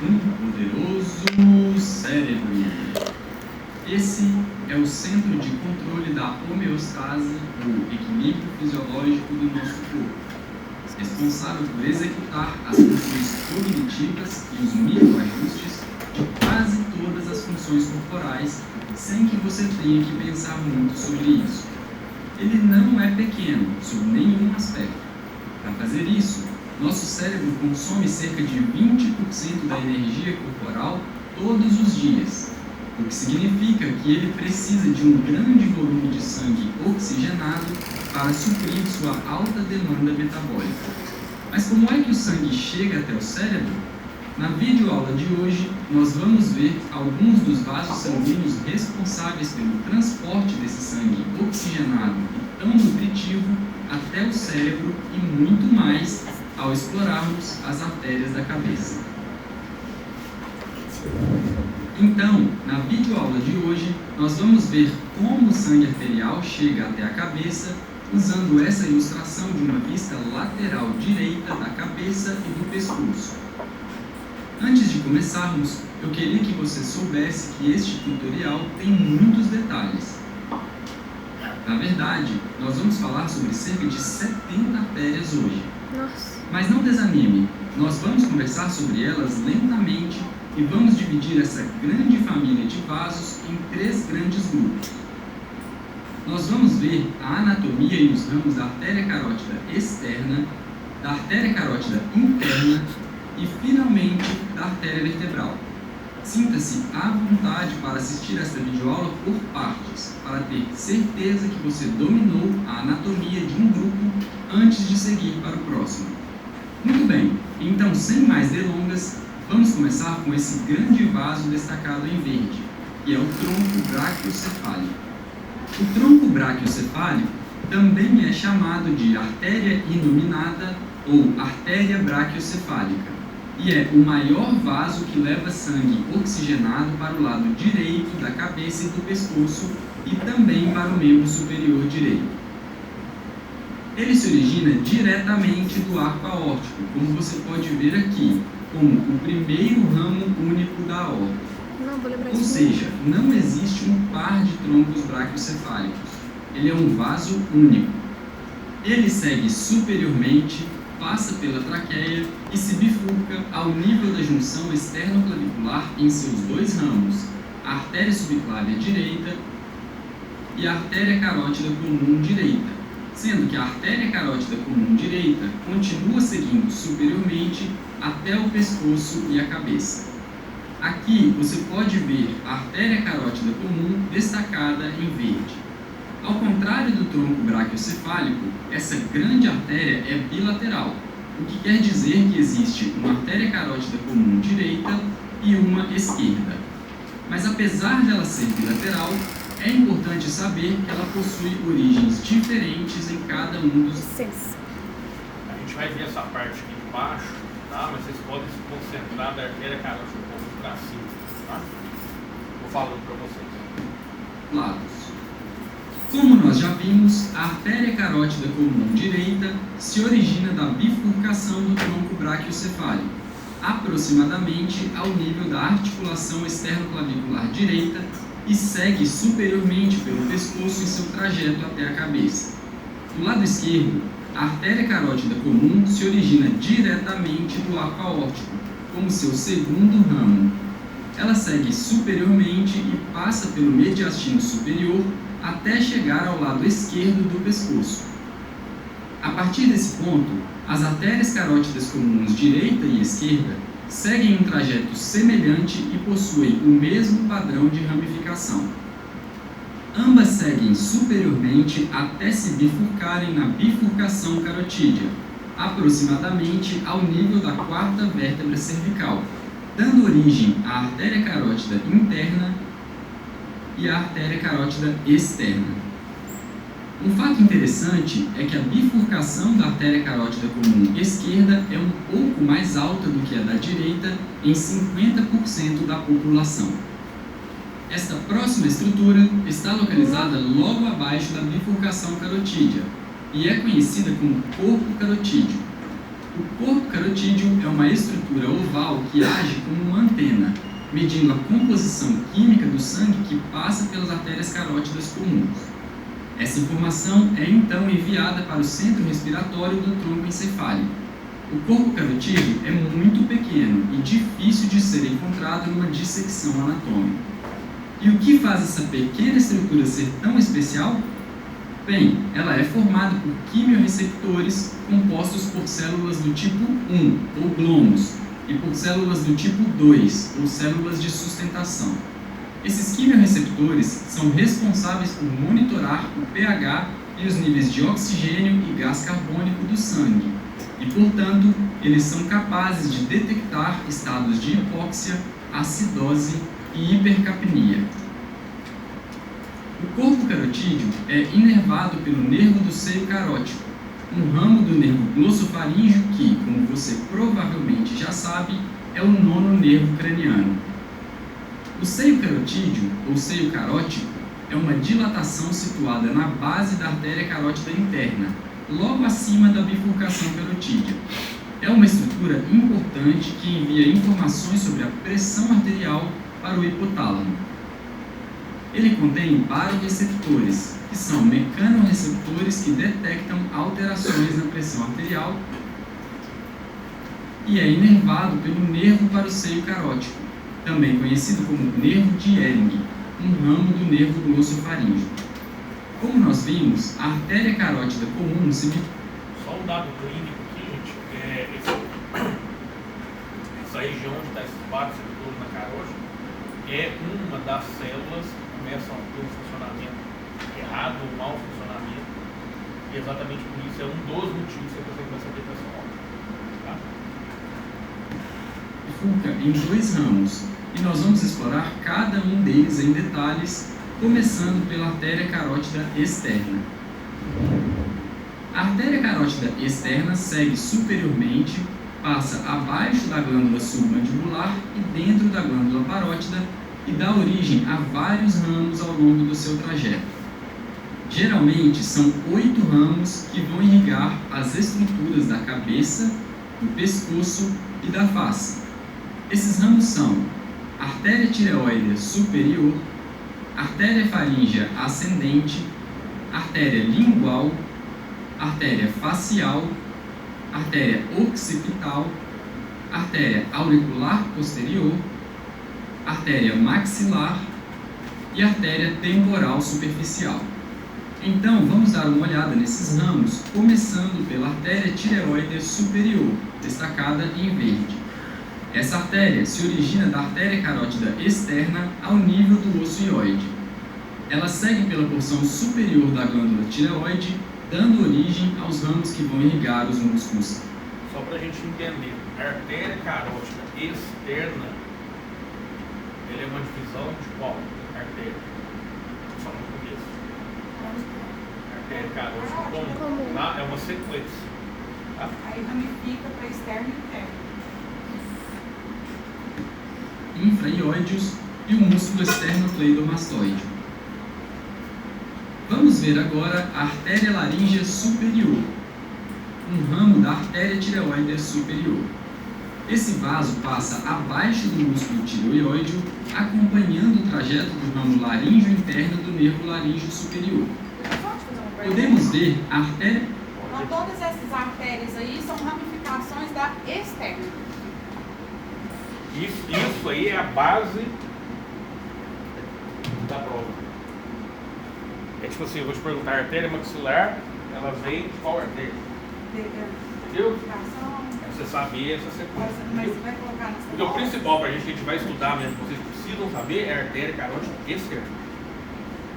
um poderoso cérebro. Esse é o centro de controle da homeostase, ou equilíbrio fisiológico do nosso corpo, responsável por executar as funções cognitivas e os microajustes de quase todas as funções corporais, sem que você tenha que pensar muito sobre isso. Ele não é pequeno, sob nenhum aspecto. Para fazer isso, nosso cérebro consome cerca de 20% da energia corporal todos os dias, o que significa que ele precisa de um grande volume de sangue oxigenado para suprir sua alta demanda metabólica. Mas como é que o sangue chega até o cérebro? Na videoaula de hoje, nós vamos ver alguns dos vasos sanguíneos responsáveis pelo transporte desse sangue oxigenado e tão nutritivo até o cérebro e muito mais ao explorarmos as artérias da cabeça. Então, na videoaula de hoje, nós vamos ver como o sangue arterial chega até a cabeça usando essa ilustração de uma vista lateral direita da cabeça e do pescoço. Antes de começarmos, eu queria que você soubesse que este tutorial tem muitos detalhes. Na verdade, nós vamos falar sobre cerca de 70 artérias hoje. Nossa. Mas não desanime, nós vamos conversar sobre elas lentamente e vamos dividir essa grande família de vasos em 3 grandes grupos. Nós vamos ver a anatomia e os ramos da artéria carótida externa, da artéria carótida interna e, finalmente, da artéria vertebral. Sinta-se à vontade para assistir esta videoaula por partes, para ter certeza que você dominou a anatomia de um grupo antes de seguir para o próximo. Muito bem, então, sem mais delongas, vamos começar com esse grande vaso destacado em verde, que é o tronco braquiocefálico. O tronco braquiocefálico também é chamado de artéria iluminada ou artéria braquiocefálica, e é o maior vaso que leva sangue oxigenado para o lado direito da cabeça e do pescoço e também para o membro superior direito. Ele se origina diretamente do arco aórtico, como você pode ver aqui, como o primeiro ramo único da aorta. Ou seja, não existe um par de troncos braquiocefálicos. Ele é um vaso único. Ele segue superiormente, passa pela traqueia e se bifurca ao nível da junção externo-clavicular em seus 2 ramos, a artéria subclávia direita e a artéria carótida comum direita, sendo que a artéria carótida comum direita continua seguindo superiormente até o pescoço e a cabeça. Aqui você pode ver a artéria carótida comum destacada em verde. Ao contrário do tronco braquiocefálico, essa grande artéria é bilateral, o que quer dizer que existe uma artéria carótida comum direita e uma esquerda. Mas apesar dela ser bilateral, é importante saber que ela possui origens diferentes em cada um dos... Licença. A gente vai ver essa parte aqui de baixo, tá? Mas vocês podem se concentrar da artéria carótida comum para cima, tá? Vou falando para vocês. lados. Como nós já vimos, a artéria carótida comum direita se origina da bifurcação do tronco braquiocefálico, aproximadamente ao nível da articulação externo-clavicular direita e segue superiormente pelo pescoço em seu trajeto até a cabeça. Do lado esquerdo, a artéria carótida comum se origina diretamente do arco aórtico, como seu segundo ramo. Ela segue superiormente e passa pelo mediastino superior até chegar ao lado esquerdo do pescoço. A partir desse ponto, as artérias carótidas comuns direita e esquerda seguem um trajeto semelhante e possuem o mesmo padrão de ramificação. Ambas seguem superiormente até se bifurcarem na bifurcação carotídea, aproximadamente ao nível da 4ª vértebra cervical, dando origem à artéria carótida interna e à artéria carótida externa. Um fato interessante é que a bifurcação da artéria carótida comum esquerda é um pouco mais alta do que a da direita em 50% da população. Esta próxima estrutura está localizada logo abaixo da bifurcação carotídea e é conhecida como corpo carotídeo. O corpo carotídeo é uma estrutura oval que age como uma antena, medindo a composição química do sangue que passa pelas artérias carótidas comuns. Essa informação é então enviada para o centro respiratório do tronco encefálico. O corpo carotídeo é muito pequeno e difícil de ser encontrado numa dissecção anatômica. E o que faz essa pequena estrutura ser tão especial? Bem, ela é formada por quimiorreceptores compostos por células do tipo 1, ou glomos, e por células do tipo 2, ou células de sustentação. Esses quimiorreceptores são responsáveis por monitorar o pH e os níveis de oxigênio e gás carbônico do sangue, e, portanto, eles são capazes de detectar estados de hipóxia, acidose e hipercapnia. O corpo carotídeo é inervado pelo nervo do seio carótico, um ramo do nervo glossofaríngeo que, como você provavelmente já sabe, é o 9º nervo craniano. O seio carotídeo, ou seio carótico, é uma dilatação situada na base da artéria carótida interna, logo acima da bifurcação carotídea. É uma estrutura importante que envia informações sobre a pressão arterial para o hipotálamo. Ele contém baroreceptores, que são mecanorreceptores que detectam alterações na pressão arterial, e é inervado pelo nervo para o seio carótico, também conhecido como nervo de Ehring, um ramo do nervo glossofaríngeo. Como nós vimos, a artéria carótida comum se... Só um dado clínico aqui, gente, essa região onde está esses baroreceptores na carótida é uma das células que começam a ter um funcionamento errado, um mau funcionamento, e exatamente por isso é um dos motivos que você começa a ter pressão alta. Tá? Bifurca em 2 ramos, e nós vamos explorar cada um deles em detalhes, começando pela artéria carótida externa. A artéria carótida externa segue superiormente, passa abaixo da glândula submandibular e dentro da glândula parótida e dá origem a vários ramos ao longo do seu trajeto. Geralmente são 8 ramos que vão irrigar as estruturas da cabeça, do pescoço e da face. Esses ramos são artéria tireoide superior, artéria faríngea ascendente, artéria lingual, artéria facial, artéria occipital, artéria auricular posterior, artéria maxilar e artéria temporal superficial. Então, vamos dar uma olhada nesses ramos, começando pela artéria tireoide superior, destacada em verde. Essa artéria se origina da artéria carótida externa ao nível do osso ióide. Ela segue pela porção superior da glândula tireoide, dando origem aos ramos que vão irrigar os músculos. Só para a gente entender, a artéria carótida externa, ele é uma divisão de qual artéria? Só no começo. A artéria carótida comum, tá? É uma sequência. Tá? Aí ramifica para externo e interno. Infra-ióideos e o músculo esternocleidomastoide. Vamos ver agora a artéria laríngea superior, um ramo da artéria tireoide superior. Esse vaso passa abaixo do músculo tireoide, acompanhando o trajeto do ramo laríngeo interno do nervo laríngeo superior. Podemos ver a artéria... Então, todas essas artérias aí são ramificações da externa. Isso aí é a base da prova. É tipo assim, eu vou te perguntar, a artéria maxilar, ela vem de qual artéria? Entendeu? É você saber essa sequência. Mas você vai colocar nessa Porque o principal para a gente vai estudar mesmo, vocês precisam saber, é a artéria carótida externa.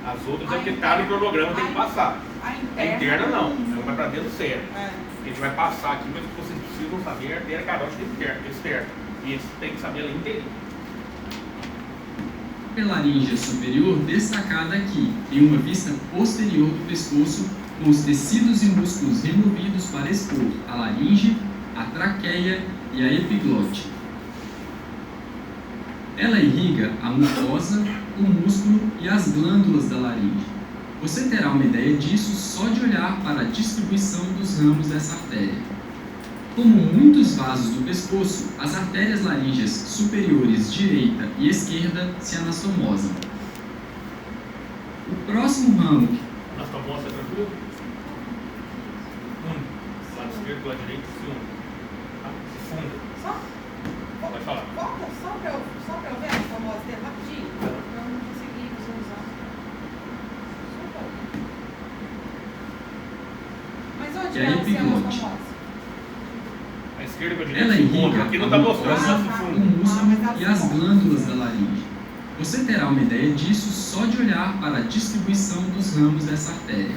As outras é porque cada cronograma tem que passar. A interna não, ela vai para dentro do cérebro. A gente vai passar aqui, mas o que vocês precisam saber é a artéria carótida externa. E eles têm que saber ela inteirinha. A laríngea superior destacada aqui, em uma vista posterior do pescoço, com os tecidos e músculos removidos para expor a laringe, a traqueia e a epiglote. Ela irriga a mucosa, o músculo e as glândulas da laringe. Você terá uma ideia disso só de olhar para a distribuição dos ramos dessa artéria. Como muitos vasos do pescoço, as artérias laríngeas superiores direita e esquerda se anastomosam. O próximo ramo... Anastomosa é tranquilo? Lado esquerdo e lado direito se une. Se funda. Só? Pode falar. Volta só pra eu ver a famosa dele rapidinho. Pra eu não conseguir visualizar. Mas onde E aí, ela se epiglote. famosa? A esquerda e a Ela direita se fundem. irriga Aqui não está mostrando, mas se o funde. músculo e as glândulas da laringe. Você terá uma ideia disso só de olhar para a distribuição dos ramos dessa artéria.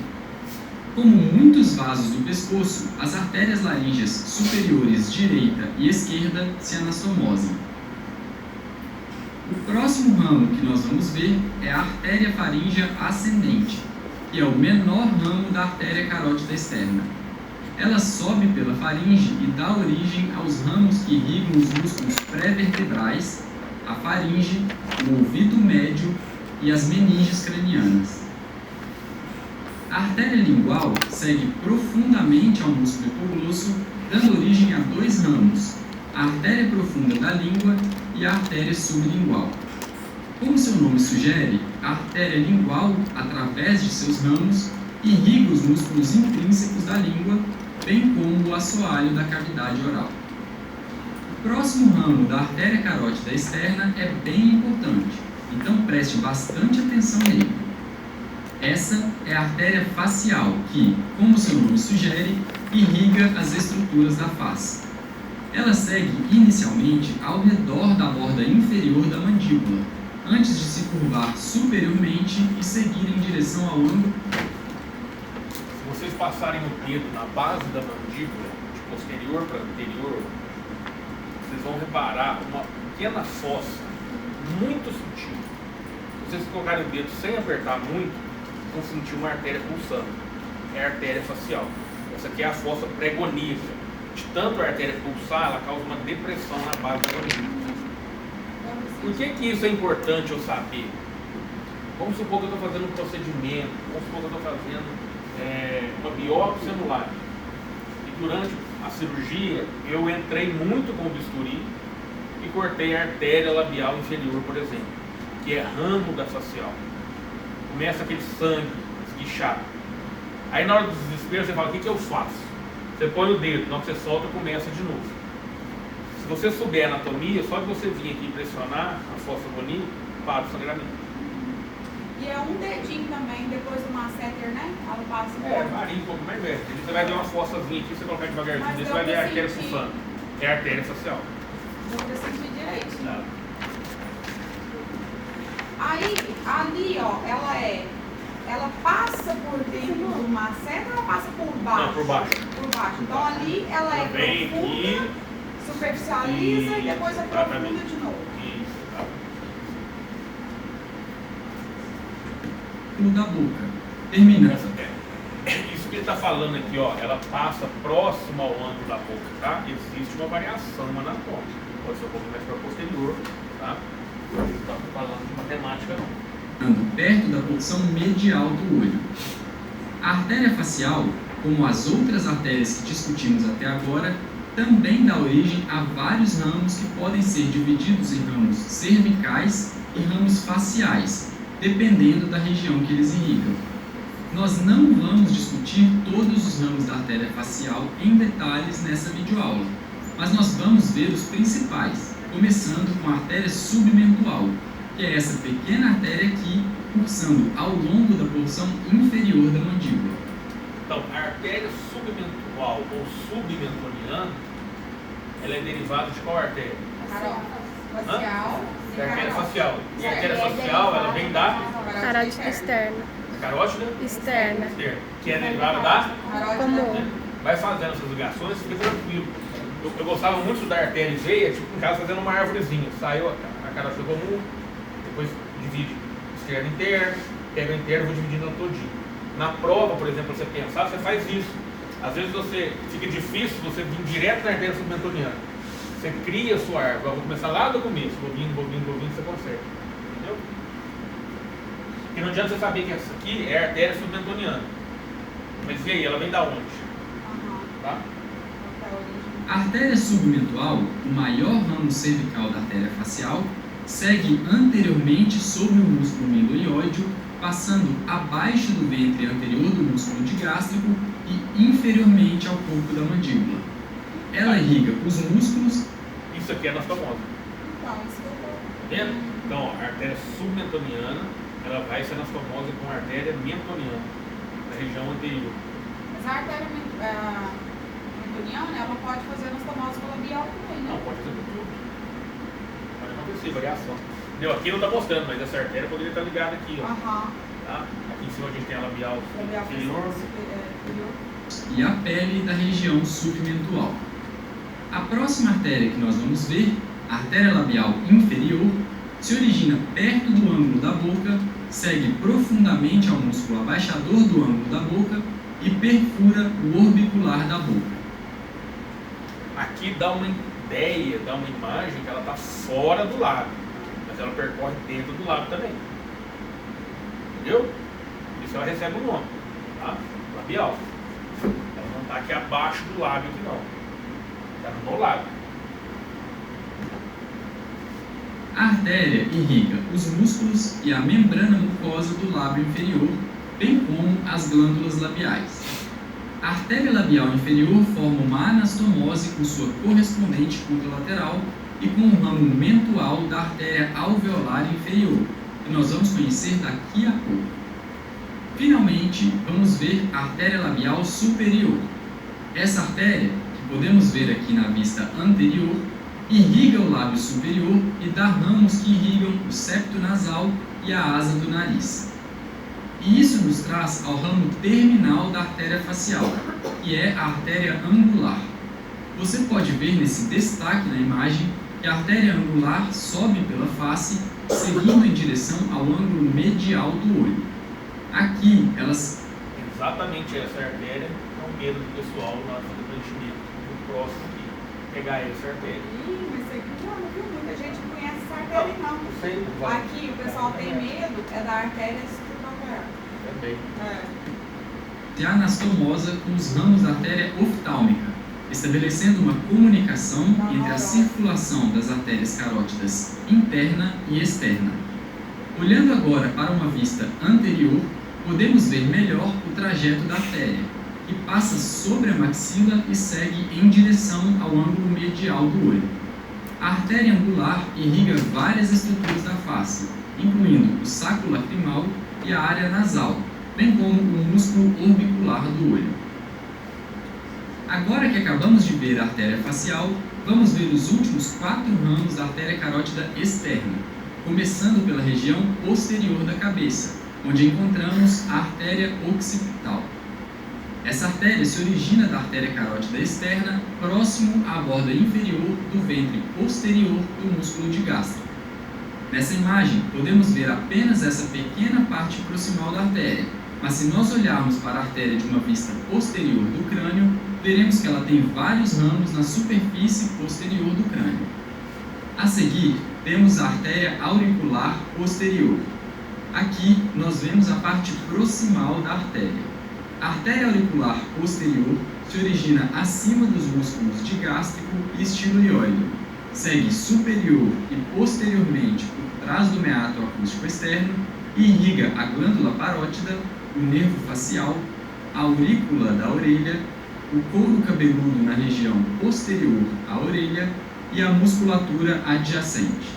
Como muitos vasos do pescoço, as artérias laríngeas superiores direita e esquerda se anastomosam. O próximo ramo que nós vamos ver é a artéria faríngea ascendente, que é o menor ramo da artéria carótida externa. Ela sobe pela faringe e dá origem aos ramos que irrigam os músculos pré-vertebrais, a faringe, o ouvido médio e as meninges cranianas. A artéria lingual segue profundamente ao músculo hipoglosso, dando origem a dois ramos, a artéria profunda da língua e a artéria sublingual. Como seu nome sugere, a artéria lingual, através de seus ramos, irriga os músculos intrínsecos da língua, bem como o assoalho da cavidade oral. O próximo ramo da artéria carótida externa é bem importante, então preste bastante atenção nele. Essa é a artéria facial que, como seu nome sugere, irriga as estruturas da face. Ela segue inicialmente ao redor da borda inferior da mandíbula, antes de se curvar superiormente e seguir em direção ao ângulo. Se vocês passarem o dedo na base da mandíbula, de posterior para anterior, vocês vão reparar uma pequena fossa muito sutil. Se vocês colocarem o dedo sem apertar muito, vão sentir uma artéria pulsando. É a artéria facial. Essa aqui é a fossa pregonífera. De tanto a artéria pulsar, ela causa uma depressão na base da mandíbula. Por que isso é importante eu saber? Vamos supor que eu estou fazendo um procedimento, vamos supor que eu estou fazendo uma biópsia no lábio. E durante a cirurgia, eu entrei muito com o bisturi e cortei a artéria labial inferior, por exemplo, que é ramo da facial. Começa aquele sangue esguichado. Aí na hora do desespero você fala, o que eu faço? Você põe o dedo, na hora que você solta, começa de novo. Se você souber a anatomia, só que você vir aqui pressionar a fossa bonita, para o sangramento. E é um dedinho também, depois do masseter, né? Ela passa Varia um pouco mais velho. Você vai ver uma fossazinha aqui, você colocar devagarzinho, você vai ver a artéria pulsando. É a artéria facial. Deu pra sentir direito. Tá. Aí, ali, ó, ela passa por dentro do masseter ou ela passa por baixo? Não, por baixo. Por baixo. Então ali ela é Vem profunda, aqui, superficializa e depois é profunda de novo. Isso, tá. Da boca. Termina. Isso que ele está falando aqui, ó, ela passa próximo ao ângulo da boca, tá? Existe uma variação anatômica. Pode ser um pouco mais para posterior, tá? Não estamos falando de matemática, não. Perto da porção medial do olho. A artéria facial, como as outras artérias que discutimos até agora, também dá origem a vários ramos que podem ser divididos em ramos cervicais e ramos faciais, dependendo da região que eles irrigam. Nós não vamos discutir todos os ramos da artéria facial em detalhes nessa videoaula, mas nós vamos ver os principais, começando com a artéria submentual, que é essa pequena artéria aqui, cursando ao longo da porção inferior da mandíbula. Então, a artéria submentual ou submentoniana, ela é derivada de qual artéria? Facial. Da artéria facial. E a artéria facial, ela vem da Carótida externa. carótida Externa. que é derivada da... Comum. Vai fazendo essas ligações, fica tranquilo. Eu gostava muito da artéria e veia, tipo em casa fazendo uma árvorezinha. Saiu a carótida comum, depois divide externo e interno, pega o interno e vou dividindo ela todinho. Na prova, por exemplo, você pensar, você faz isso. Às vezes fica difícil você vir direto na artéria submentoniana. Você cria a sua árvore. Eu vou começar lá do começo, vou vindo, você consegue. Entendeu? E não adianta você saber que essa aqui é a artéria submentoniana. Mas e aí, ela vem da onde? Tá? A artéria submentual, o maior ramo cervical da artéria facial, segue anteriormente sobre o músculo membrioide, passando abaixo do ventre anterior do músculo digástrico e inferiormente ao corpo da mandíbula. Ela irriga os músculos. Isso aqui é anastomose. Então, isso que eu tô... Tá vendo? Então, a artéria submentoniana, ela vai ser anastomose com a artéria mentoniana, na região anterior. Mas a artéria mentoniana, ela pode fazer anastomose labial também, né? Não, pode fazer tudo. Pode acontecer, variação. Entendeu? Aqui não está mostrando, mas essa artéria poderia estar ligada aqui, ó. Tá? Aqui em cima a gente tem a labial inferior. E a pele da região submentual. A próxima artéria que nós vamos ver, a artéria labial inferior, se origina perto do ângulo da boca, segue profundamente ao músculo abaixador do ângulo da boca e perfura o orbicular da boca. Aqui dá uma ideia, dá uma imagem que ela está fora do lábio, mas ela percorre dentro do lábio também. Entendeu? Por isso ela recebe o nome, tá? Labial. Ela não está aqui abaixo do lábio aqui não. Está no lábio. A artéria irriga os músculos e a membrana mucosa do lábio inferior, bem como as glândulas labiais. A artéria labial inferior forma uma anastomose com sua correspondente curva lateral e com o ramo mentual da artéria alveolar inferior, que nós vamos conhecer daqui a pouco. Finalmente, vamos ver a artéria labial superior. Essa artéria, que podemos ver aqui na vista anterior, irriga o lábio superior e dá ramos que irrigam o septo nasal e a asa do nariz. E isso nos traz ao ramo terminal da artéria facial, que é a artéria angular. Você pode ver nesse destaque na imagem que a artéria angular sobe pela face, seguindo em direção ao ângulo medial do olho. Aqui, elas... Exatamente essa artéria é o medo do pessoal lá do preenchimento, muito próximo aqui, pegar essa artéria. Mas isso aqui já não viu? Muita gente não conhece essa artéria, não. Sei, Aqui o pessoal tem medo é da artéria submentual. Também. Se anastomosa com os ramos da artéria oftálmica, estabelecendo uma comunicação entre a circulação das artérias carótidas interna e externa. Olhando agora para uma vista anterior, podemos ver melhor o trajeto da artéria, que passa sobre a maxila e segue em direção ao ângulo medial do olho. A artéria angular irriga várias estruturas da face, incluindo o saco lacrimal e a área nasal, bem como o músculo orbicular do olho. Agora que acabamos de ver a artéria facial, vamos ver os últimos 4 ramos da artéria carótida externa, começando pela região posterior da cabeça, onde encontramos a artéria occipital. Essa artéria se origina da artéria carótida externa, próximo à borda inferior do ventre posterior do músculo digástrico. Nessa imagem, podemos ver apenas essa pequena parte proximal da artéria, mas se nós olharmos para a artéria de uma vista posterior do crânio, veremos que ela tem vários ramos na superfície posterior do crânio. A seguir, temos a artéria auricular posterior. Aqui, nós vemos a parte proximal da artéria. A artéria auricular posterior se origina acima dos músculos digástrico e estiloioide, segue superior e posteriormente por trás do meato acústico externo e irriga a glândula parótida, o nervo facial, a aurícula da orelha, o couro cabeludo na região posterior à orelha e a musculatura adjacente.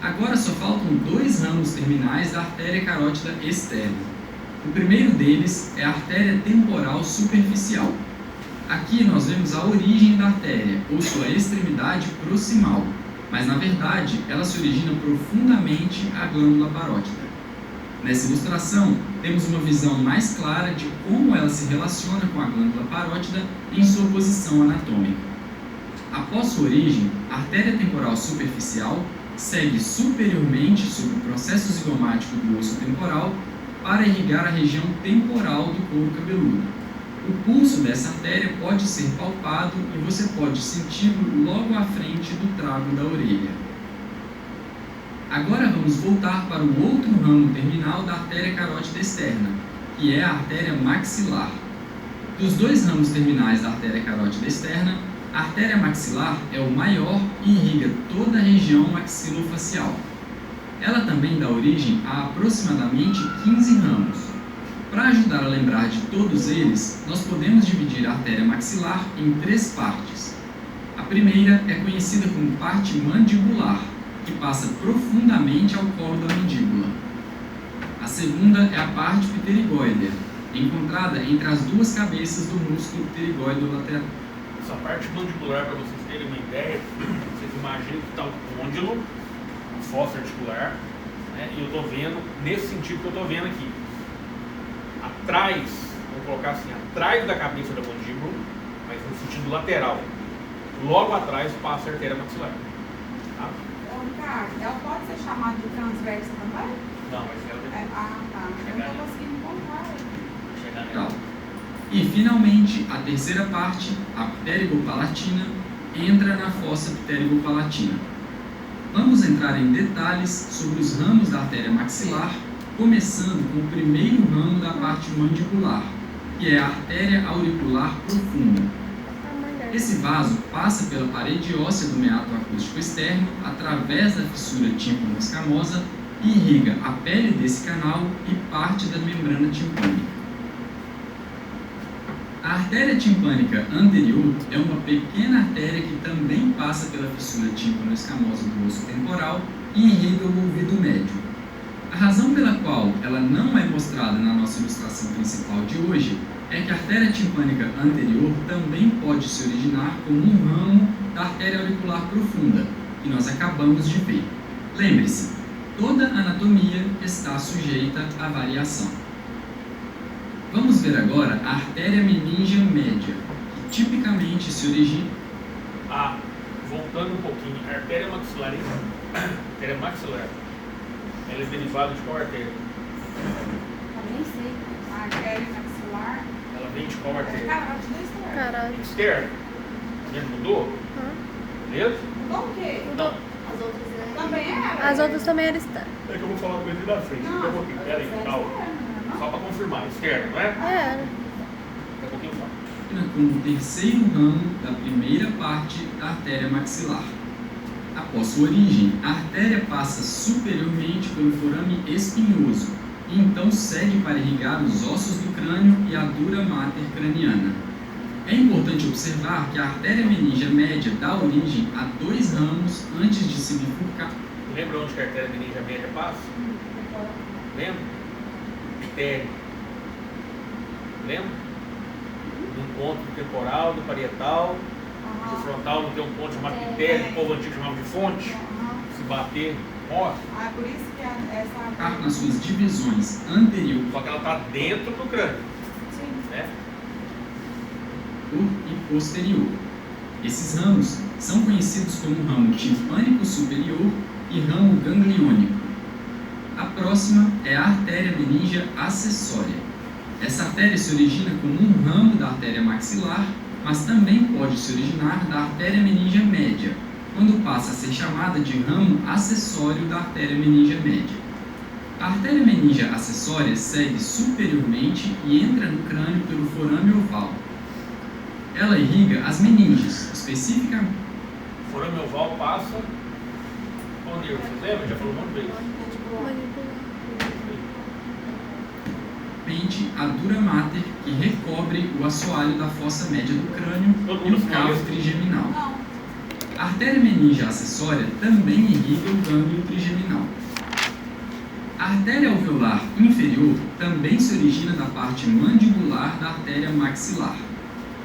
Agora só faltam 2 ramos terminais da artéria carótida externa. O primeiro deles é a artéria temporal superficial. Aqui nós vemos a origem da artéria, ou sua extremidade proximal, mas na verdade ela se origina profundamente à glândula parótida. Nessa ilustração, temos uma visão mais clara de como ela se relaciona com a glândula parótida em sua posição anatômica. Após sua origem, a artéria temporal superficial segue superiormente sobre o processo zigomático do osso temporal para irrigar a região temporal do couro cabeludo. O pulso dessa artéria pode ser palpado e você pode senti-lo logo à frente do trago da orelha. Agora vamos voltar para o outro ramo terminal da artéria carótida externa, que é a artéria maxilar. Dos dois ramos terminais da artéria carótida externa, a artéria maxilar é o maior e irriga toda a região maxilofacial. Ela também dá origem a aproximadamente 15 ramos. Para ajudar a lembrar de todos eles, nós podemos dividir a artéria maxilar em 3 partes. A primeira é conhecida como parte mandibular, que passa profundamente ao colo da mandíbula. A segunda é a parte pterigóidea, encontrada entre as 2 cabeças do músculo pterigóide lateral. Essa parte mandibular, para vocês terem uma ideia, vocês imaginam que está o côndilo, a fossa articular, né? E eu estou vendo, nesse sentido que eu estou vendo aqui, atrás, vamos colocar assim, atrás da cabeça da mandíbula, mas no sentido lateral, logo atrás passa a artéria maxilar. Tá? Ô, Ricardo, ela pode ser chamada de transversa também? Não, mas ela Tá. Eu não estou conseguindo encontrar. chegar Tá. nela. E, finalmente, a terceira parte, a pterigopalatina, entra na fossa pterigopalatina. Vamos entrar em detalhes sobre os ramos da artéria maxilar, começando com o primeiro ramo da parte mandibular, que é a artéria auricular profunda. Esse vaso passa pela parede óssea do meato acústico externo, através da fissura tímpano-escamosa, e irriga a pele desse canal e parte da membrana timpânica. A artéria timpânica anterior é uma pequena artéria que também passa pela fissura tímpano-escamosa do osso temporal e irriga o ouvido médio. A razão pela qual ela não é mostrada na nossa ilustração principal de hoje é que a artéria timpânica anterior também pode se originar como um ramo da artéria auricular profunda, que nós acabamos de ver. Lembre-se, toda anatomia está sujeita à variação. Vamos ver agora a artéria meníngea média, que tipicamente se origina... Voltando um pouquinho, a artéria maxilar, ela é derivada de qual artéria? Eu nem sei. A artéria maxilar. Ela vem de qual artéria? Carótida externa. Carótida. Externa. Mudou? Beleza? Mudou o quê? Não. As outras Também era? As outras também eram externas. É que eu vou falar uma coisa ali na frente. Não, Daqui a pouquinho. Pera aí, calma. Só para confirmar. Externa, não é? Era. Daqui a pouquinho eu falo. como o terceiro ramo da primeira parte da artéria maxilar. Após sua origem, a artéria passa superiormente pelo forame espinhoso e então segue para irrigar os ossos do crânio e a dura mater craniana. É importante observar que a artéria meníngea média dá origem a 2 ramos antes de se bifurcar. Lembra onde que a artéria meníngea média passa? Lembra? Ptere. Lembra? No encontro temporal, do parietal, do frontal não tem um ponto chamado ptere, que o povo antigo chamava de fonte. Se bater, morre. Ah, por isso que essa... Ficar nas suas divisões anterior Só que ela está dentro do crânio. Sim. Né? e posterior. Esses ramos são conhecidos como ramo timpânico superior e ramo gangliônico. A próxima é a artéria meníngea acessória. Essa artéria se origina como um ramo da artéria maxilar, mas também pode se originar da artéria meníngea média, quando passa a ser chamada de ramo acessório da artéria meníngea média. A artéria meníngea acessória segue superiormente e entra no crânio pelo forame oval. Ela irriga as meninges, especificamente O forame oval passa. Onde eu? Vocês lembram? Já falou um monte de vezes. a dura mater, que recobre o assoalho da fossa média do crânio e o cavo trigeminal. Não. A artéria meníngea acessória também irriga o gânglio trigeminal. A artéria alveolar inferior também se origina da parte mandibular da artéria maxilar.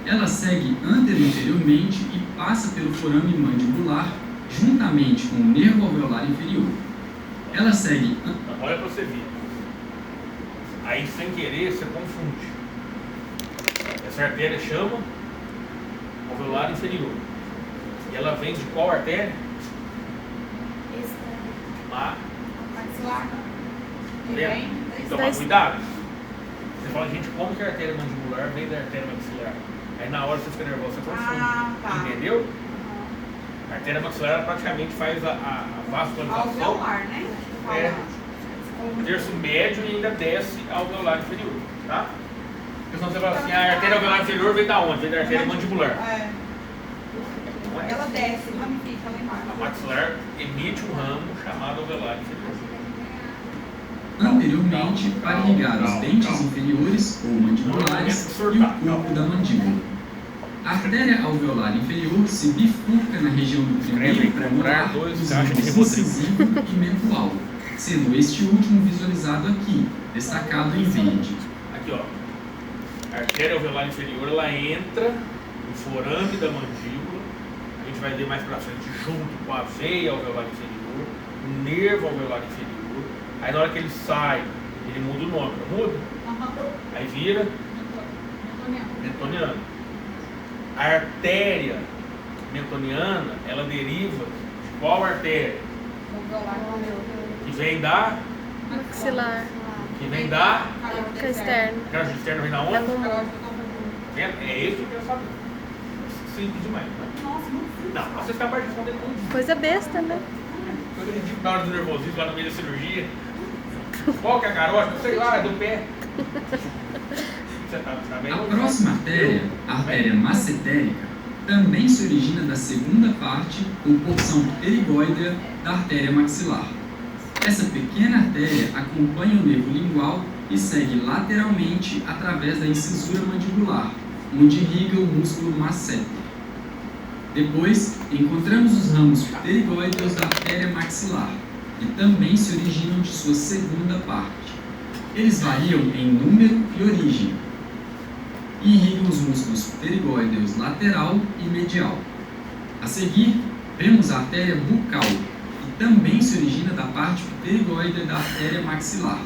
Ela segue anteriormente e passa pelo forame mandibular juntamente com o nervo alveolar inferior. Ela segue... Olha para você ver. Aí, sem querer, você confunde. Essa artéria chama alveolar inferior. E ela vem de qual artéria? Maxilar. Lembra? Então, mas cuidado. Você fala, gente, como que a artéria mandibular vem da artéria maxilar? Aí na hora você fica nervoso, você confunde. Ah, tá. Entendeu? A artéria maxilar ela praticamente faz a vascularização. Alveolar, né? É. O terço médio e ainda desce ao alveolar inferior, tá? Porque senão você fala assim, a artéria alveolar inferior vem da onde? Vem da artéria mandibular. Ela desce, ramifica lá embaixo. A maxilar emite um ramo chamado alveolar inferior. Anteriormente, para irrigar os dentes inferiores ou mandibulares e o corpo da mandíbula. A artéria alveolar inferior se bifurca na região do primeiro premolar, dos ramos incisivo e mentual, sendo este último visualizado aqui, destacado em verde. Aqui, ó. A artéria alveolar inferior, ela entra no forame da mandíbula. A gente vai ver mais pra frente, junto com a veia alveolar inferior, o nervo alveolar inferior. Aí na hora que ele sai, ele muda o nome, não muda? Aí vira mentoniano. A artéria mentoniana, ela deriva de qual artéria? Que vem da? Maxilar. Que vem da? Boca externa. Carotídeo externo vem da Da onde? bumbum. É isso que eu quero saber. Simples demais. Não, vocês ficaram participando tudo. Coisa besta, né? Coisa ridícula na hora do nervosismo, lá no meio da cirurgia. Qual que é a carótida? Sei lá, é do pé. Você tá bem? A próxima artéria, a artéria massetérica, também se origina da segunda parte ou porção pterigóidea da artéria maxilar. Essa pequena artéria acompanha o nervo lingual e segue lateralmente através da incisura mandibular, onde irriga o músculo masseter. Depois, encontramos os ramos pterigóideos da artéria maxilar, que também se originam de sua segunda parte. Eles variam em número e origem, e irrigam os músculos pterigóideos lateral e medial. A seguir, vemos a artéria bucal, que também se origina da parte pterigóidea da artéria maxilar.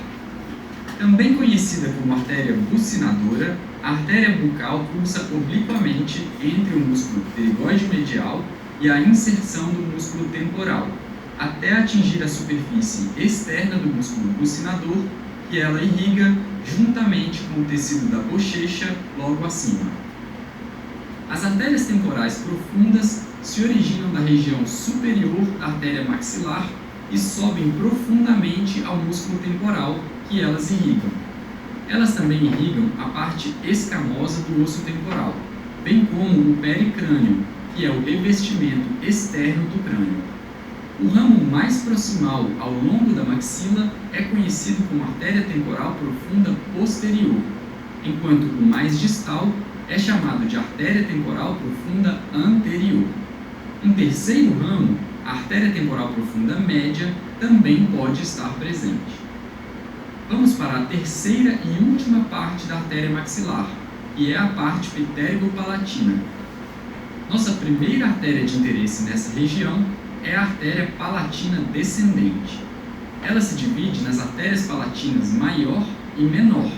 Também conhecida como artéria bucinadora, a artéria bucal pulsa obliquamente entre o músculo pterigóide medial e a inserção do músculo temporal, até atingir a superfície externa do músculo bucinador, que ela irriga juntamente com o tecido da bochecha logo acima. As artérias temporais profundas se originam da região superior da artéria maxilar e sobem profundamente ao músculo temporal, que elas irrigam. Elas também irrigam a parte escamosa do osso temporal, bem como o pericrânio, que é o revestimento externo do crânio. O ramo mais proximal ao longo da maxila é conhecido como artéria temporal profunda posterior, enquanto o mais distal é chamado de artéria temporal profunda anterior. Um terceiro ramo, a artéria temporal profunda média, também pode estar presente. Vamos para a terceira e última parte da artéria maxilar, que é a parte pterigopalatina. Nossa primeira artéria de interesse nessa região é a artéria palatina descendente. Ela se divide nas artérias palatinas maior e menor,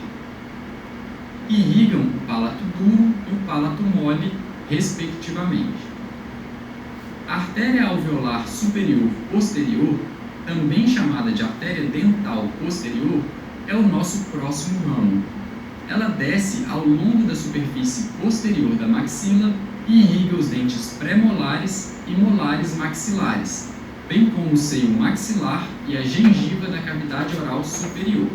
que irrigam o palato duro e o palato mole, respectivamente. A artéria alveolar superior posterior, também chamada de artéria dental posterior, é o nosso próximo ramo. Ela desce ao longo da superfície posterior da maxila e irriga os dentes pré-molares e molares maxilares, bem como o seio maxilar e a gengiva da cavidade oral superior.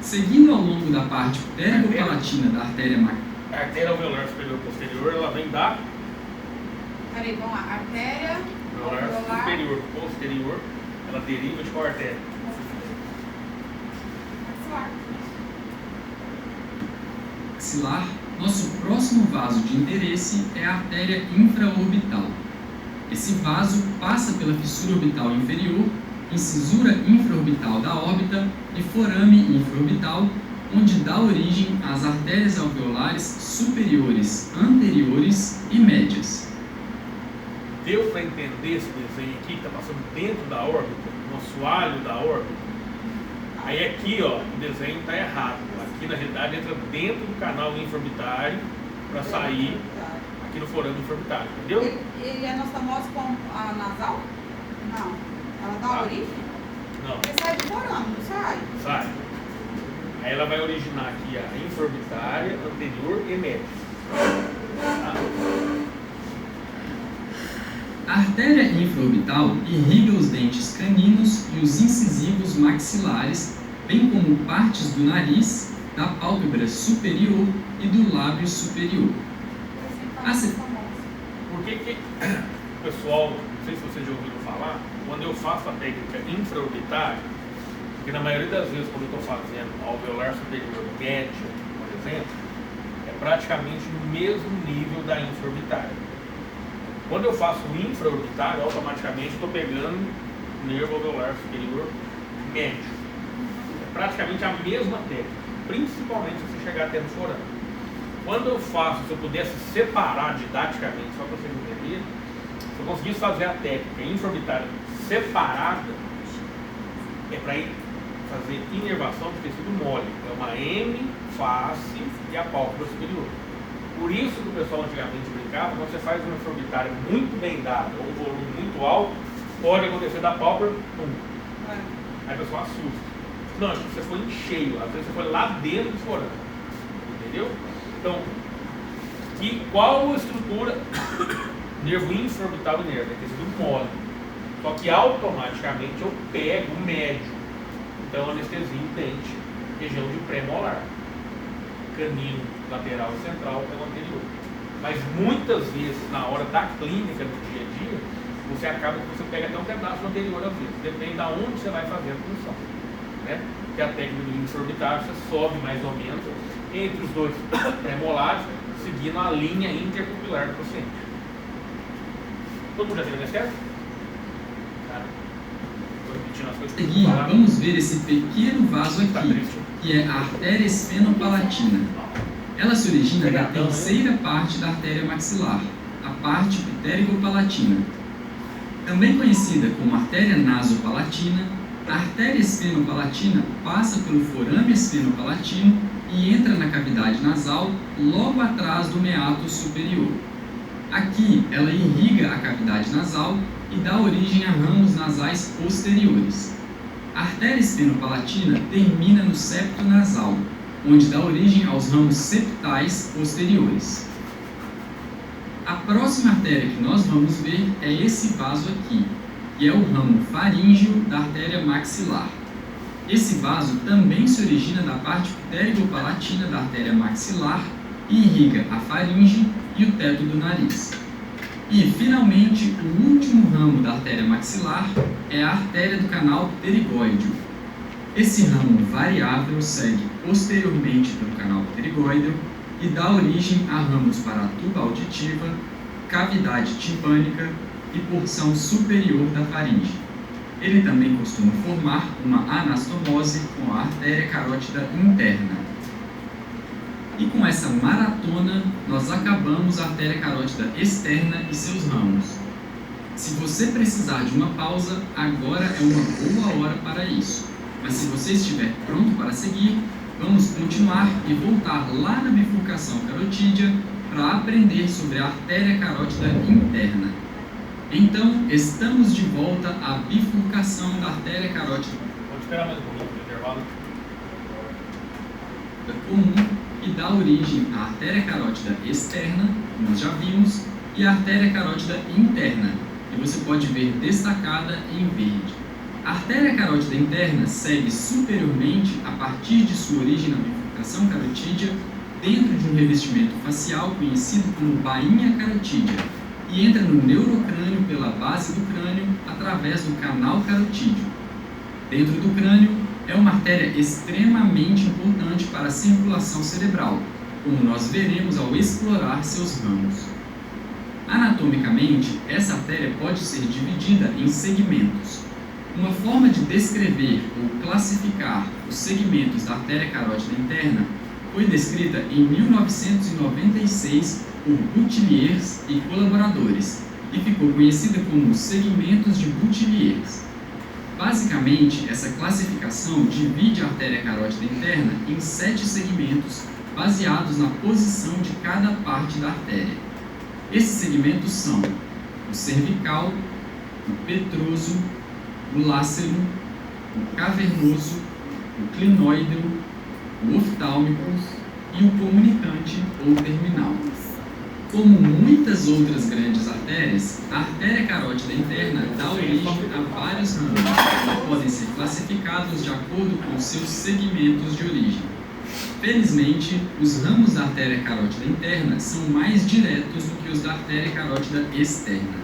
Seguindo ao longo da parte pterigopalatina da artéria A artéria alveolar superior posterior, ela vem da Peraí, vamos lá. Artéria alveolar superior posterior, ela deriva de qual artéria? maxilar, nosso próximo vaso de interesse é a artéria infraorbital. Esse vaso passa pela fissura orbital inferior, incisura infraorbital da órbita e forame infraorbital, onde dá origem às artérias alveolares superiores, anteriores e médias. Deu para entender esse desenho aqui que está passando dentro da órbita, no assoalho da órbita? Aí aqui, ó, o desenho está errado. Aqui, na realidade, entra dentro do canal infraorbitário para sair aqui no forame infraorbitário, entendeu? E é anastomose com a nasal? Não. Ela dá origem? Não. Porque sai do forame, não sai? Sai. Aí ela vai originar aqui a infraorbitária, anterior e média. Tá? A artéria infraorbital irriga os dentes caninos e os incisivos maxilares, bem como partes do nariz da pálpebra superior e do lábio superior. Por que o pessoal, não sei se vocês já ouviram falar, quando eu faço a técnica infraorbitária, porque na maioria das vezes quando eu estou fazendo alveolar superior médio, por exemplo, é praticamente no mesmo nível da infraorbitária. Quando eu faço o infraorbitário, automaticamente estou pegando o nervo alveolar superior médio. É praticamente a mesma técnica, principalmente se você chegar até no forame. Quando eu faço, se eu pudesse separar didaticamente, só para vocês entenderem, se eu conseguisse fazer a técnica infraorbitária separada, é para ir fazer inervação de tecido mole. É uma face e a pálpebra superior. Por isso que o pessoal antigamente brincava, quando você faz uma infraorbitária muito bem dada, ou um volume muito alto, pode acontecer da pálpebra, pum. Aí o pessoal assusta. Não, você foi em cheio, às vezes você foi lá dentro do forame. Entendeu? Então, qual a estrutura? Nervo infraorbital e nervo, é tecido mole. Só que automaticamente eu pego o médio. Então, anestesia o dente, região de pré-molar. Canino lateral e central é o anterior. Mas muitas vezes, na hora da clínica, no dia a dia, você acaba que você pega até um pedaço do anterior às vezes. Depende de onde você vai fazer a função. Né? Porque a técnica do infraorbitário, você sobe mais ou menos entre os dois pré-molares, seguindo a linha interpupilar do paciente. Todo mundo já teve anestésia? A seguir, vamos ver esse pequeno vaso aqui, que é a artéria esfenopalatina. Ela se origina da terceira parte da artéria maxilar, a parte pterigopalatina. Também conhecida como artéria nasopalatina, a artéria esfenopalatina passa pelo forame esfenopalatino e entra na cavidade nasal logo atrás do meato superior. Aqui, ela irriga a cavidade nasal e dá origem a ramos nasais posteriores. A artéria esfenopalatina termina no septo nasal, onde dá origem aos ramos septais posteriores. A próxima artéria que nós vamos ver é esse vaso aqui, que é o ramo faríngeo da artéria maxilar. Esse vaso também se origina da parte pterigopalatina da artéria maxilar e irriga a faringe e o teto do nariz. E, finalmente, o último ramo da artéria maxilar é a artéria do canal pterigóideo. Esse ramo variável segue posteriormente pelo canal pterigóideo e dá origem a ramos para a tuba auditiva, cavidade timpânica e porção superior da faringe. Ele também costuma formar uma anastomose com a artéria carótida interna. E com essa maratona, nós acabamos a artéria carótida externa e seus ramos. Se você precisar de uma pausa, agora é uma boa hora para isso. Mas se você estiver pronto para seguir, vamos continuar e voltar lá na bifurcação carotídea para aprender sobre a artéria carótida interna. Então, estamos de volta à bifurcação da artéria carótida. Vou esperar mais um pouquinho no intervalo. Comum e dá origem à artéria carótida externa, que nós já vimos, e à artéria carótida interna, que você pode ver destacada em verde. A artéria carótida interna segue superiormente a partir de sua origem na bifurcação carotídea, dentro de um revestimento facial conhecido como bainha carotídea, e entra no neurocrânio pela base do crânio através do canal carotídeo. Dentro do crânio, é uma artéria extremamente importante para a circulação cerebral, como nós veremos ao explorar seus ramos. Anatomicamente, essa artéria pode ser dividida em segmentos. Uma forma de descrever ou classificar os segmentos da artéria carótida interna foi descrita em 1996 por Boutilliers e colaboradores, e ficou conhecida como segmentos de Boutilliers. Basicamente, essa classificação divide a artéria carótida interna em 7 segmentos baseados na posição de cada parte da artéria. Esses segmentos são o cervical, o petroso, o lácero, o cavernoso, o clinoideo, o oftálmico e o comunicante ou terminal. Como muitas outras grandes artérias, a artéria carótida interna dá origem a vários ramos que podem ser classificados de acordo com seus segmentos de origem. Felizmente, os ramos da artéria carótida interna são mais diretos do que os da artéria carótida externa.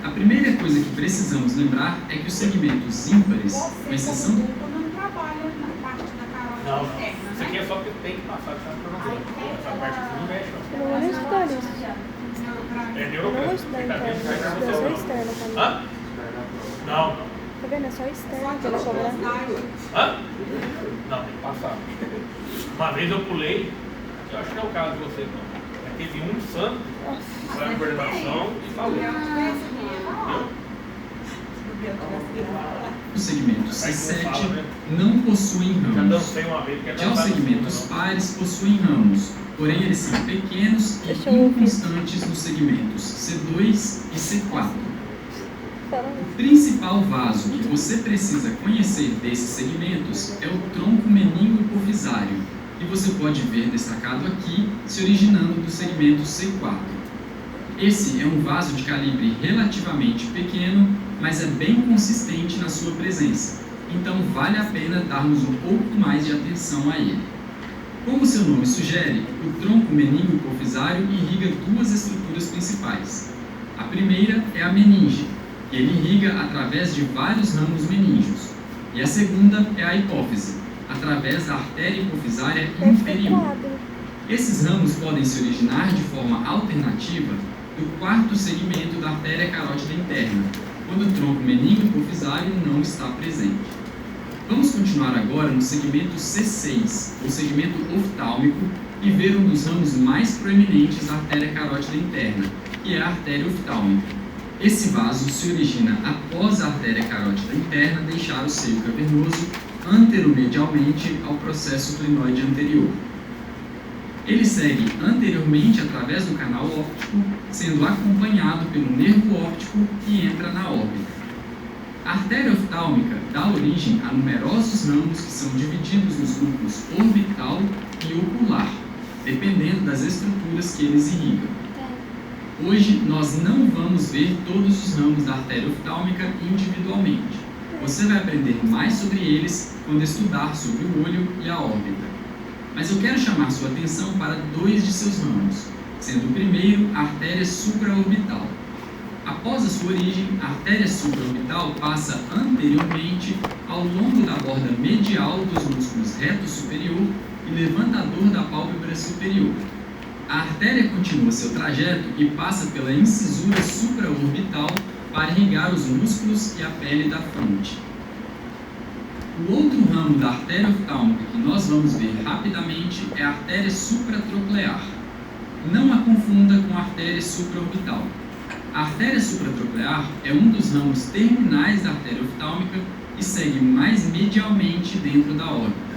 A primeira coisa que precisamos lembrar é que os segmentos ímpares, com exceção... não trabalha na parte da carótida Não, interna, isso aqui né? é só porque tem que passar de cronograma. Essa parte aqui não mexe, Eu não vou estudar isso. não. É Eu não vou neurograma. estudar Fica dentro, vai interna. pra Eu sou você. externa também. Hã? Não, não. Tá vendo? É só externa que ele cobrar. Hã? Não, tem que passar. Uma vez eu pulei, eu acho que não é o caso de vocês não. Teve um santo para a coordenação e falou. Os segmentos C7 não possuem Já ramos. dancei uma vez. Já os segmentos pares possuem ramos, porém eles são pequenos e Deixa eu ouvir. inconstantes nos segmentos C2 e C4. Fala. O principal vaso que você precisa conhecer desses segmentos é o tronco meningo-hipofisário, que você pode ver destacado aqui, se originando do segmento C4. Esse é um vaso de calibre relativamente pequeno, mas é bem consistente na sua presença, então vale a pena darmos um pouco mais de atenção a ele. Como seu nome sugere, o tronco meningo-hipofisário irriga duas estruturas principais. A primeira é a meninge, que ele irriga através de vários ramos meníngeos, e a segunda é a hipófise, através da artéria hipofisária inferior. Esses ramos podem se originar de forma alternativa do quarto segmento da artéria carótida interna, quando o tronco meningo-hipofisário não está presente. Vamos continuar agora no segmento C6, ou segmento oftálmico, e ver um dos ramos mais proeminentes da artéria carótida interna, que é a artéria oftálmica. Esse vaso se origina após a artéria carótida interna deixar o seio cavernoso anteromedialmente ao processo clinoide anterior. Ele segue anteriormente através do canal óptico, sendo acompanhado pelo nervo óptico que entra na órbita. A artéria oftálmica dá origem a numerosos ramos que são divididos nos grupos orbital e ocular, dependendo das estruturas que eles irrigam. Hoje nós não vamos ver todos os ramos da artéria oftálmica individualmente. Você vai aprender mais sobre eles quando estudar sobre o olho e a órbita. Mas eu quero chamar sua atenção para dois de seus ramos, sendo o primeiro a artéria supraorbital. Após a sua origem, a artéria supraorbital passa anteriormente ao longo da borda medial dos músculos reto superior e levantador da pálpebra superior. A artéria continua seu trajeto e passa pela incisura supraorbital para irrigar os músculos e a pele da fronte. O outro ramo da artéria oftálmica que nós vamos ver rapidamente é a artéria supratroclear. Não a confunda com a artéria supraorbital. A artéria supratroclear é um dos ramos terminais da artéria oftálmica e segue mais medialmente dentro da órbita.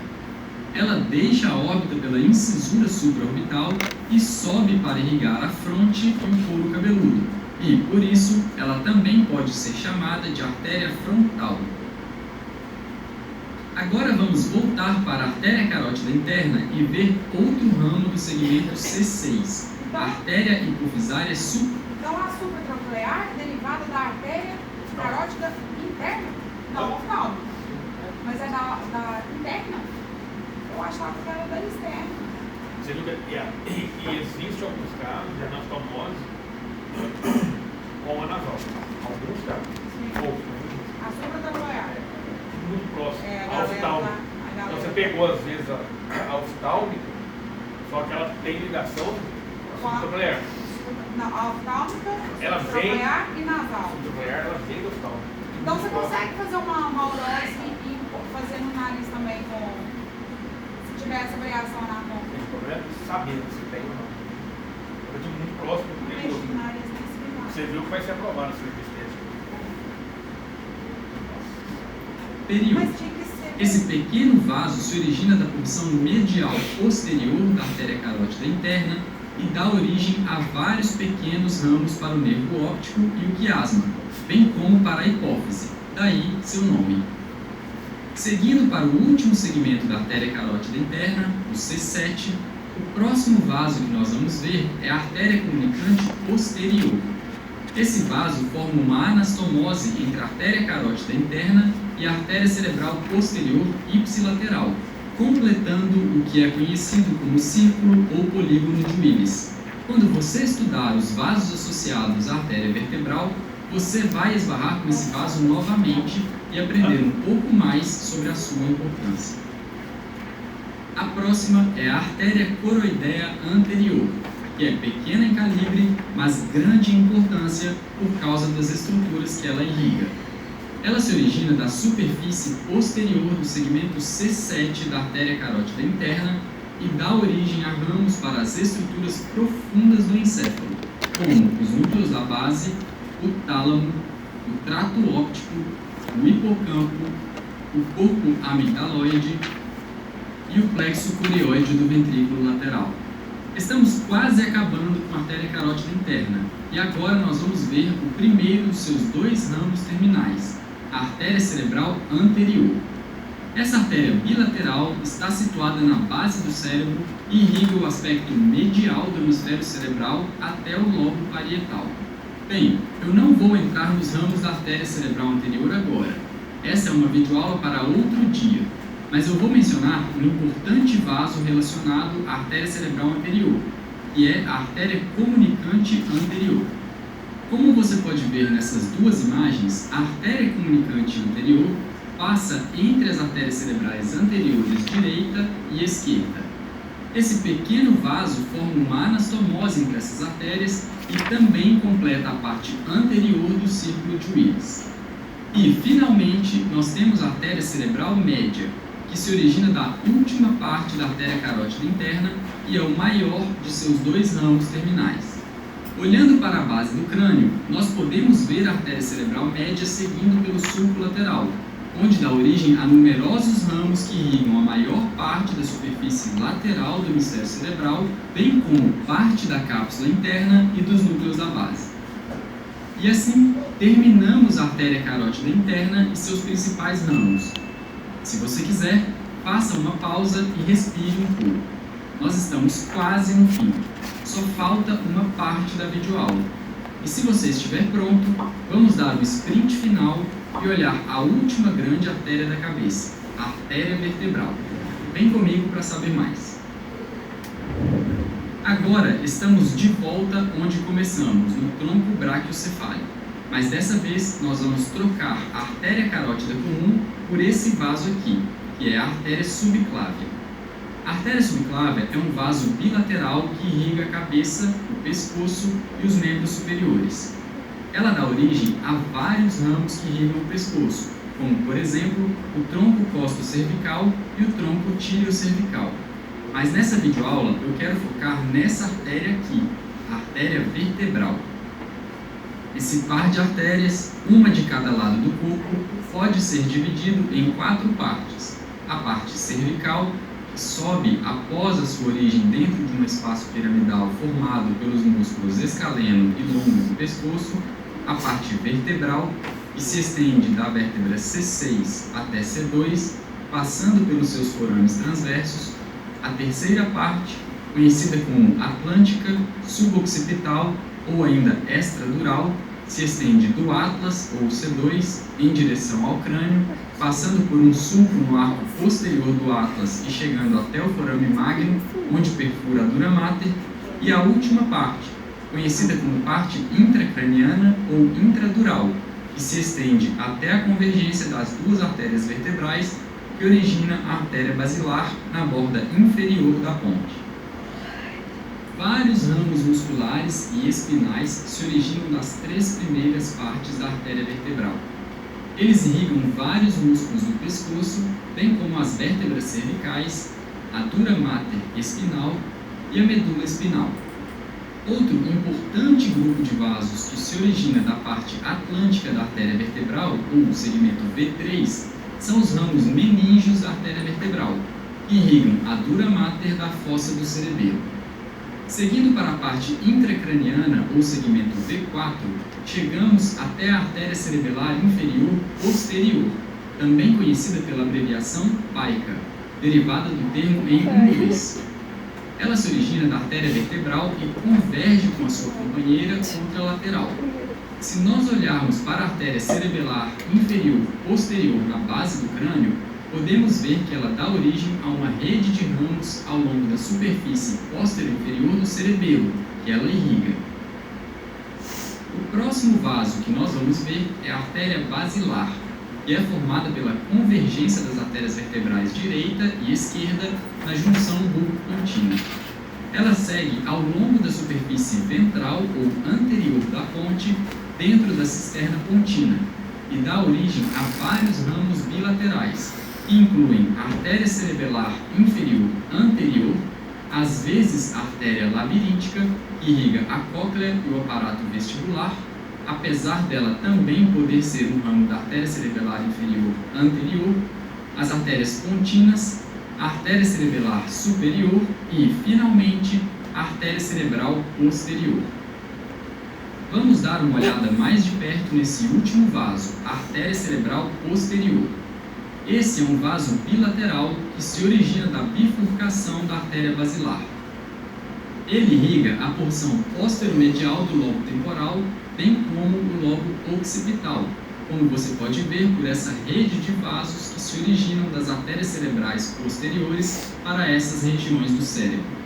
Ela deixa a órbita pela incisura supraorbital e sobe para irrigar a fronte e o couro cabeludo, e, por isso, ela também pode ser chamada de artéria frontal. Agora vamos voltar para a artéria carótida interna e ver outro ramo do segmento C6, a artéria hipofisária Então a supratroclear é derivada da artéria carótida interna? Não, oftálmica. Mas é da interna? Eu achava que era da externa. Você viu que e existe alguns casos de anastomose com a nasal. Alguns casos. Poucos. A supratroclear. Muito próximo. É, A oftálmica. Então você pegou às vezes a oftálmica, só que ela tem ligação com a supratroclear. A oftálmica, Ela supratroclear e nasal. Supratroclear, ela vem da oftálmica. Então você consegue fazer uma urose e fazer no nariz também se tiver essa variação anatômica? O problema é saber se tem ou não. É tudo muito próximo do Mexe nervoso. no nariz nesse final. Você viu que vai ser aprovado a cirurgia estética. superior. Mas tinha que ser. Esse pequeno vaso se origina da porção medial posterior da artéria carótida interna e dá origem a vários pequenos ramos para o nervo óptico e o quiasma, bem como para a hipófise, daí seu nome. Seguindo para o último segmento da artéria carótida interna, o C7, o próximo vaso que nós vamos ver é a artéria comunicante posterior. Esse vaso forma uma anastomose entre a artéria carótida interna e a artéria cerebral posterior ipsilateral, completando o que é conhecido como círculo ou polígono de Willis. Quando você estudar os vasos associados à artéria vertebral, você vai esbarrar com esse vaso novamente e aprender um pouco mais sobre a sua importância. A próxima é a artéria coroideia anterior, que é pequena em calibre, mas grande em importância por causa das estruturas que ela irriga. Ela se origina da superfície posterior do segmento C7 da artéria carótida interna e dá origem a ramos para as estruturas profundas do encéfalo, como os núcleos da base, o tálamo, o trato óptico, o hipocampo, o corpo amigdaloide e o plexo coreoide do ventrículo lateral. Estamos quase acabando com a artéria carótida interna e agora nós vamos ver o primeiro dos seus dois ramos terminais, a artéria cerebral anterior. Essa artéria bilateral está situada na base do cérebro e irriga o aspecto medial do hemisfério cerebral até o lobo parietal. Bem, eu não vou entrar nos ramos da artéria cerebral anterior agora. Essa é uma videoaula para outro dia, mas eu vou mencionar um importante vaso relacionado à artéria cerebral anterior, que é a artéria comunicante anterior. Como você pode ver nessas duas imagens, a artéria comunicante anterior passa entre as artérias cerebrais anteriores direita e esquerda. Esse pequeno vaso forma uma anastomose entre essas artérias e também completa a parte anterior do círculo de Willis. E, finalmente, nós temos a artéria cerebral média, que se origina da última parte da artéria carótida interna e é o maior de seus dois ramos terminais. Olhando para a base do crânio, nós podemos ver a artéria cerebral média seguindo pelo sulco lateral, onde dá origem a numerosos ramos que irrigam a maior parte da superfície lateral do hemisfério cerebral, bem como parte da cápsula interna e dos núcleos da base. E assim, terminamos a artéria carótida interna e seus principais ramos. Se você quiser, faça uma pausa e respire um pouco. Nós estamos quase no fim. Só falta uma parte da videoaula. E se você estiver pronto, vamos dar o sprint final e olhar a última grande artéria da cabeça, a artéria vertebral. Vem comigo para saber mais. Agora estamos de volta onde começamos, no tronco braquiocefálico. Mas dessa vez nós vamos trocar a artéria carótida comum por esse vaso aqui, que é a artéria subclávia. A artéria subclávia é um vaso bilateral que irriga a cabeça, o pescoço e os membros superiores. Ela dá origem a vários ramos que irrigam o pescoço, como, por exemplo, o tronco costo-cervical e o tronco tíleo-cervical. Mas nessa videoaula eu quero focar nessa artéria aqui, a artéria vertebral. Esse par de artérias, uma de cada lado do corpo, pode ser dividido em 4 partes. A parte cervical, que sobe após a sua origem dentro de um espaço piramidal formado pelos músculos escaleno e longo do pescoço. A parte vertebral, que se estende da vértebra C6 até C2, passando pelos seus forames transversos. A terceira parte, conhecida como atlântica, suboccipital ou ainda extradural, se estende do Atlas, ou C2, em direção ao crânio, passando por um sulco no arco posterior do Atlas e chegando até o forame magno, onde perfura a dura mater, e a última parte, conhecida como parte intracraniana ou intradural, que se estende até a convergência das duas artérias vertebrais, que origina a artéria basilar na borda inferior da ponte. Vários ramos musculares e espinais se originam das 3 primeiras partes da artéria vertebral. Eles irrigam vários músculos do pescoço, bem como as vértebras cervicais, a dura mater espinal e a medula espinal. Outro importante grupo de vasos que se origina da parte atlântica da artéria vertebral, ou o segmento V3, são os ramos meníngeos da artéria vertebral, que irrigam a dura mater da fossa do cerebelo. Seguindo para a parte intracraniana, ou segmento V4, chegamos até a artéria cerebelar inferior posterior, também conhecida pela abreviação PAICA, derivada do termo em inglês. Ela se origina da artéria vertebral e converge com a sua companheira contralateral. Se nós olharmos para a artéria cerebelar inferior posterior na base do crânio, podemos ver que ela dá origem a uma rede de ramos ao longo da superfície posterior-inferior do cerebelo, que ela irriga. O próximo vaso que nós vamos ver é a artéria basilar, que é formada pela convergência das artérias vertebrais direita e esquerda na junção bulbo-pontina. Ela segue ao longo da superfície ventral ou anterior da ponte, dentro da cisterna pontina, e dá origem a vários ramos bilaterais, que incluem a artéria cerebelar inferior anterior, às vezes a artéria labiríntica, que irriga a cóclea e o aparato vestibular, apesar dela também poder ser um ramo da artéria cerebelar inferior anterior, as artérias pontinas, a artéria cerebelar superior e, finalmente, a artéria cerebral posterior. Vamos dar uma olhada mais de perto nesse último vaso, a artéria cerebral posterior. Esse é um vaso bilateral que se origina da bifurcação da artéria basilar. Ele irriga a porção posteromedial do lobo temporal, bem como o lobo occipital, como você pode ver por essa rede de vasos que se originam das artérias cerebrais posteriores para essas regiões do cérebro.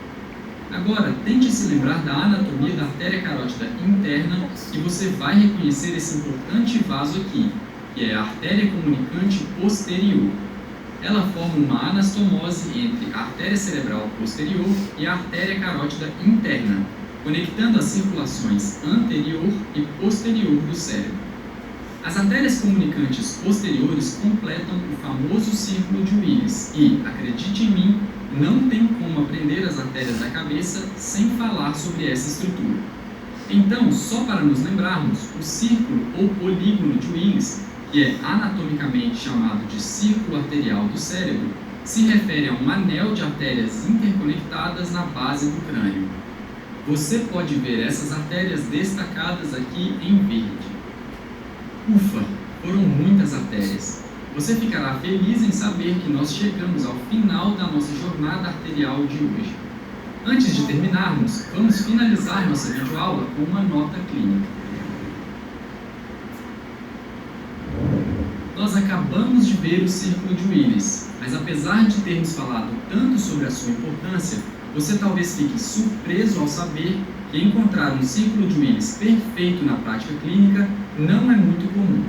Agora, tente se lembrar da anatomia da artéria carótida interna e você vai reconhecer esse importante vaso aqui, que é a artéria comunicante posterior. Ela forma uma anastomose entre a artéria cerebral posterior e a artéria carótida interna, conectando as circulações anterior e posterior do cérebro. As artérias comunicantes posteriores completam o famoso círculo de Willis e, acredite em mim, não tem como aprender as artérias da cabeça sem falar sobre essa estrutura. Então, só para nos lembrarmos, o círculo ou polígono de Willis, que é anatomicamente chamado de círculo arterial do cérebro, se refere a um anel de artérias interconectadas na base do crânio. Você pode ver essas artérias destacadas aqui em verde. Ufa, foram muitas artérias. Você ficará feliz em saber que nós chegamos ao final da nossa jornada arterial de hoje. Antes de terminarmos, vamos finalizar nossa videoaula com uma nota clínica. Nós acabamos de ver o círculo de Willis, mas apesar de termos falado tanto sobre a sua importância, você talvez fique surpreso ao saber que encontrar um círculo de Willis perfeito na prática clínica não é muito comum.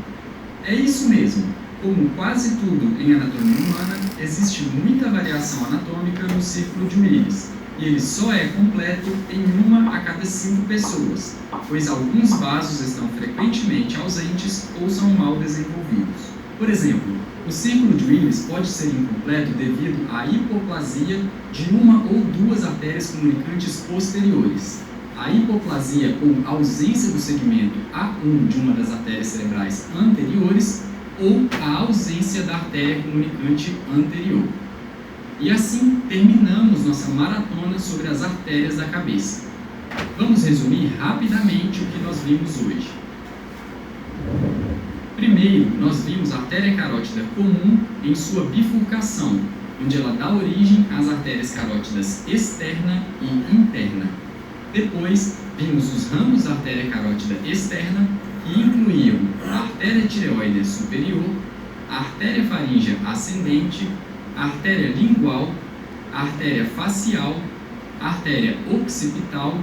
É isso mesmo, como quase tudo em anatomia humana, existe muita variação anatômica no círculo de Willis, e ele só é completo em 1 a cada 5 pessoas, pois alguns vasos estão frequentemente ausentes ou são mal desenvolvidos. Por exemplo, o círculo de Willis pode ser incompleto devido à hipoplasia de 1 ou 2 artérias comunicantes posteriores. A hipoplasia ou ausência do segmento A1 de uma das artérias cerebrais anteriores ou a ausência da artéria comunicante anterior. E assim terminamos nossa maratona sobre as artérias da cabeça. Vamos resumir rapidamente o que nós vimos hoje. Primeiro, nós vimos a artéria carótida comum em sua bifurcação, onde ela dá origem às artérias carótidas externa e interna. Depois, vimos os ramos da artéria carótida externa, que incluíam a artéria tireoide superior, a artéria faríngea ascendente, a artéria lingual, a artéria facial, a artéria occipital,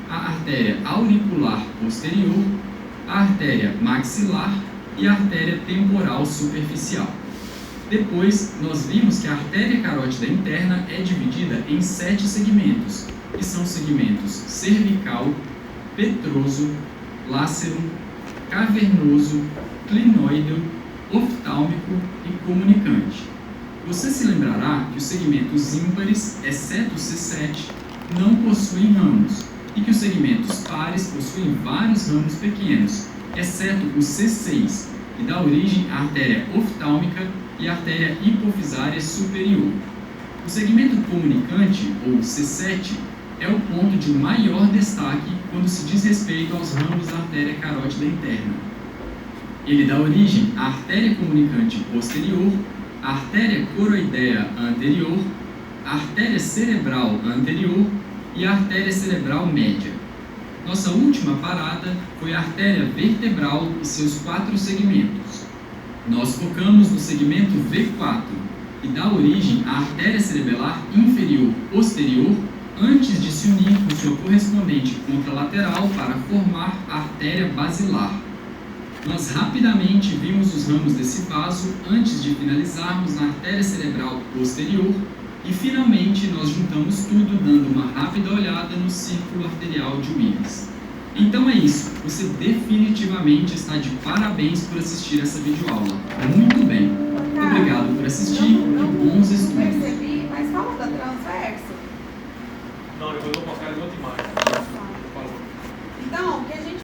a artéria auricular posterior, a artéria maxilar e a artéria temporal superficial. Depois, nós vimos que a artéria carótida interna é dividida em 7 segmentos, que são segmentos cervical, petroso, lácero, cavernoso, clinoideo, oftálmico e comunicante. Você se lembrará que os segmentos ímpares, exceto o C7, não possuem ramos, e que os segmentos pares possuem vários ramos pequenos, exceto o C6, que dá origem à artéria oftálmica e à artéria hipofisária superior. O segmento comunicante, ou C7, é o ponto de maior destaque quando se diz respeito aos ramos da artéria carótida interna. Ele dá origem à artéria comunicante posterior, à artéria coroidea anterior, à artéria cerebral anterior e à artéria cerebral média. Nossa última parada foi a artéria vertebral e seus 4 segmentos. Nós focamos no segmento V4, e dá origem à artéria cerebelar inferior posterior antes de se unir com sua correspondente contralateral para formar a artéria basilar. Nós rapidamente vimos os ramos desse vaso antes de finalizarmos na artéria cerebral posterior e finalmente nós juntamos tudo dando uma rápida olhada no círculo arterial de Willis. Então é isso, você definitivamente está de parabéns por assistir essa videoaula. Muito bem, obrigado por assistir e bons estudos. Percebi, mas fala da transverso. Não, depois eu vou mostrar as outras imagens.